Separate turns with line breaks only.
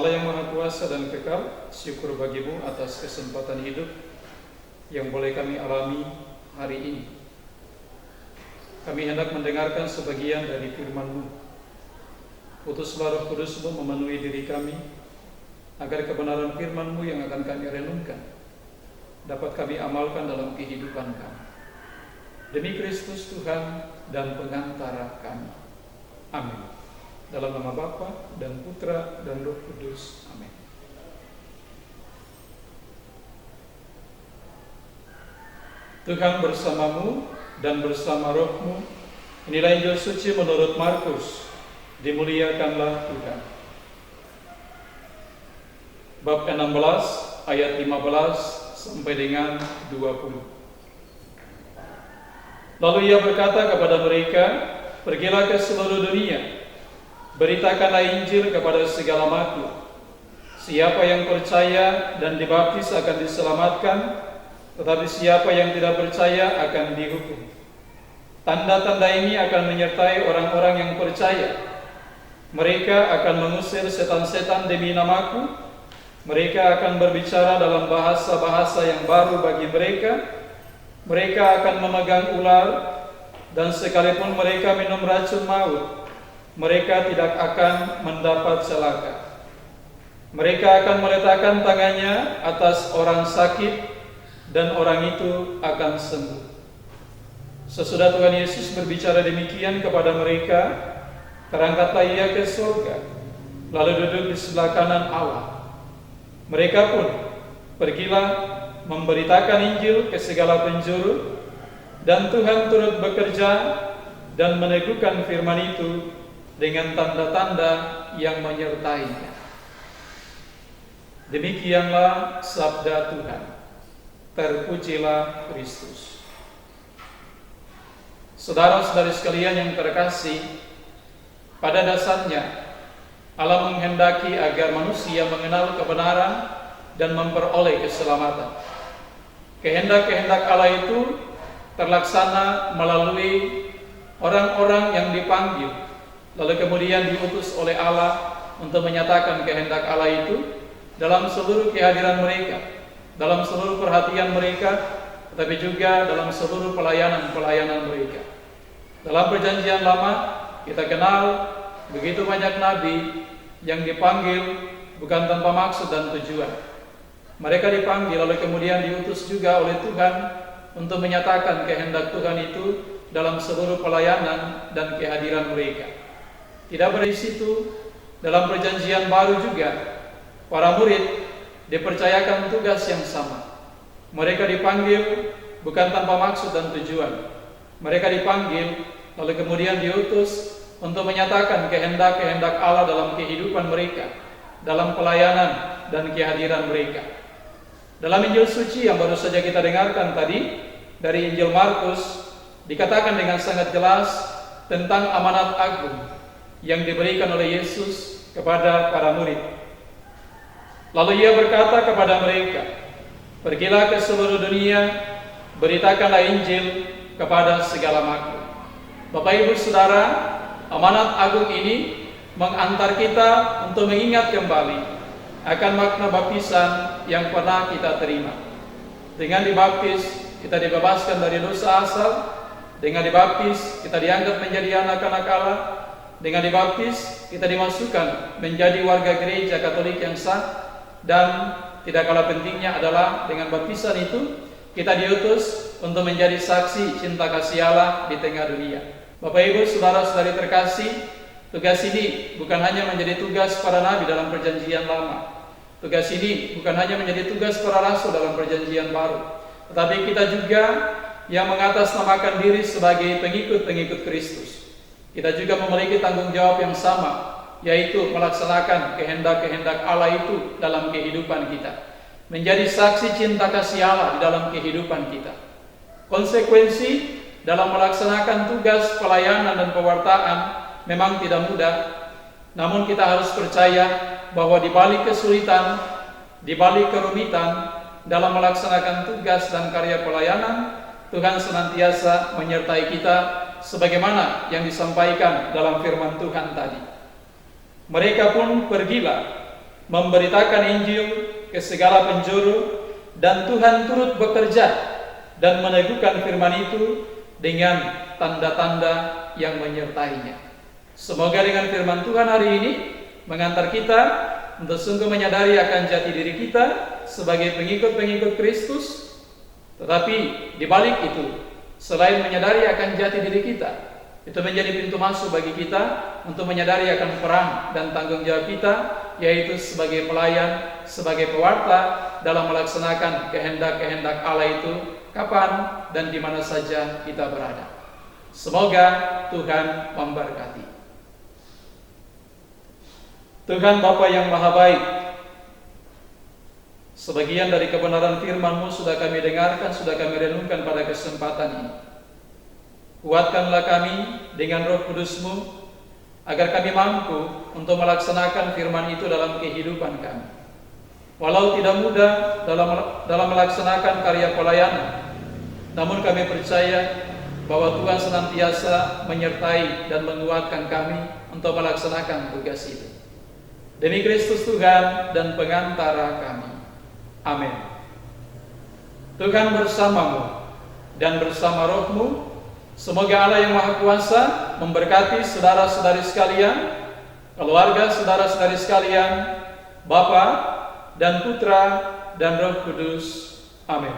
Allah yang Maha Kuasa dan Kekal, syukur bagimu atas kesempatan hidup yang boleh kami alami hari ini. Kami hendak mendengarkan sebagian dari firman-Mu. Utuslah Roh Kudus-Mu memenuhi diri kami, agar kebenaran firman-Mu yang akan kami renungkan dapat kami amalkan dalam kehidupan kami. Demi Kristus Tuhan dan pengantara kami. Amin. Dalam nama Bapa dan Putra dan Roh Kudus. Amin. Tuhan bersamamu dan bersama rohmu. Inilah Injil suci menurut Markus. Dimuliakanlah Tuhan. Bab 16 ayat 15 sampai dengan 20. Lalu ia berkata kepada mereka, "Pergilah ke seluruh dunia, beritakanlah Injil kepada segala makhluk. Siapa yang percaya dan dibaptis akan diselamatkan, tetapi siapa yang tidak percaya akan dihukum. Tanda-tanda ini akan menyertai orang-orang yang percaya. Mereka akan mengusir setan-setan demi namaku. Mereka akan berbicara dalam bahasa-bahasa yang baru bagi mereka. Mereka akan memegang ular, dan sekalipun mereka minum racun maut, mereka tidak akan mendapat celaka. Mereka akan meletakkan tangannya atas orang sakit, dan orang itu akan sembuh." Sesudah Tuhan Yesus berbicara demikian kepada mereka, terangkatlah ia ke surga, lalu duduk di sebelah kanan Allah. Mereka pun pergilah memberitakan Injil ke segala penjuru, dan Tuhan turut bekerja dan meneguhkan firman itu dengan tanda-tanda yang menyertainya. Demikianlah sabda Tuhan. Terpujilah Kristus. Saudara-saudari sekalian yang terkasih, pada dasarnya Allah menghendaki agar manusia mengenal kebenaran dan memperoleh keselamatan. Kehendak-kehendak Allah itu terlaksana melalui orang-orang yang dipanggil, lalu kemudian diutus oleh Allah untuk menyatakan kehendak Allah itu dalam seluruh kehadiran mereka, dalam seluruh perhatian mereka, tetapi juga dalam seluruh pelayanan-pelayanan mereka. Dalam Perjanjian Lama kita kenal begitu banyak nabi yang dipanggil bukan tanpa maksud dan tujuan. Mereka dipanggil lalu kemudian diutus juga oleh Tuhan untuk menyatakan kehendak Tuhan itu dalam seluruh pelayanan dan kehadiran mereka. Tidak berhenti situ, dalam Perjanjian Baru juga para murid dipercayakan tugas yang sama. Mereka dipanggil bukan tanpa maksud dan tujuan. Mereka dipanggil lalu kemudian diutus untuk menyatakan kehendak-kehendak Allah dalam kehidupan mereka, dalam pelayanan dan kehadiran mereka. Dalam Injil suci yang baru saja kita dengarkan tadi dari Injil Markus, dikatakan dengan sangat jelas tentang amanat agung yang diberikan oleh Yesus kepada para murid. Lalu ia berkata kepada mereka, "Pergilah ke seluruh dunia, beritakanlah Injil kepada segala makhluk." Bapak Ibu Saudara, amanat agung ini mengantar kita untuk mengingat kembali akan makna baptisan yang pernah kita terima. Dengan dibaptis, kita dibebaskan dari dosa asal. Dengan dibaptis, kita dianggap menjadi anak-anak Allah. Dengan dibaptis, kita dimasukkan menjadi warga gereja Katolik yang sah. Dan tidak kalah pentingnya adalah dengan baptisan itu, kita diutus untuk menjadi saksi cinta kasih Allah di tengah dunia. Bapak Ibu, saudara-saudari terkasih, tugas ini bukan hanya menjadi tugas para nabi dalam Perjanjian Lama. Tugas ini bukan hanya menjadi tugas para rasul dalam Perjanjian Baru, tetapi kita juga yang mengatasnamakan diri sebagai pengikut-pengikut Kristus. Kita juga memiliki tanggung jawab yang sama, yaitu melaksanakan kehendak-kehendak Allah itu dalam kehidupan kita, menjadi saksi cinta kasih Allah di dalam kehidupan kita. Konsekuensi dalam melaksanakan tugas pelayanan dan pewartaan memang tidak mudah, namun kita harus percaya bahwa di balik kesulitan, di balik kerumitan dalam melaksanakan tugas dan karya pelayanan, Tuhan senantiasa menyertai kita sebagaimana yang disampaikan dalam firman Tuhan tadi. Mereka pun pergilah memberitakan Injil ke segala penjuru, dan Tuhan turut bekerja dan meneguhkan firman itu dengan tanda-tanda yang menyertainya. Semoga dengan firman Tuhan hari ini mengantar kita untuk sungguh menyadari akan jati diri kita sebagai pengikut-pengikut Kristus, tetapi di balik itu, selain menyadari akan jati diri kita, itu menjadi pintu masuk bagi kita untuk menyadari akan peran dan tanggung jawab kita, yaitu sebagai pelayan, sebagai pewarta dalam melaksanakan kehendak-kehendak Allah itu kapan dan di mana saja kita berada. Semoga Tuhan memberkati. Tuhan Bapa yang Maha Baik, sebagian dari kebenaran firman-Mu sudah kami dengarkan, sudah kami renungkan pada kesempatan ini. Kuatkanlah kami dengan Roh Kudus-Mu, agar kami mampu untuk melaksanakan firman itu dalam kehidupan kami. Walau tidak mudah dalam melaksanakan karya pelayanan, namun kami percaya bahwa Tuhan senantiasa menyertai dan menguatkan kami untuk melaksanakan tugas itu. Demi Kristus Tuhan dan pengantara kami. Amin. Tuhan bersamamu dan bersama rohmu. Semoga Allah yang Maha Kuasa memberkati saudara-saudari sekalian, keluarga saudara-saudari sekalian, Bapa dan Putra dan Roh Kudus. Amin.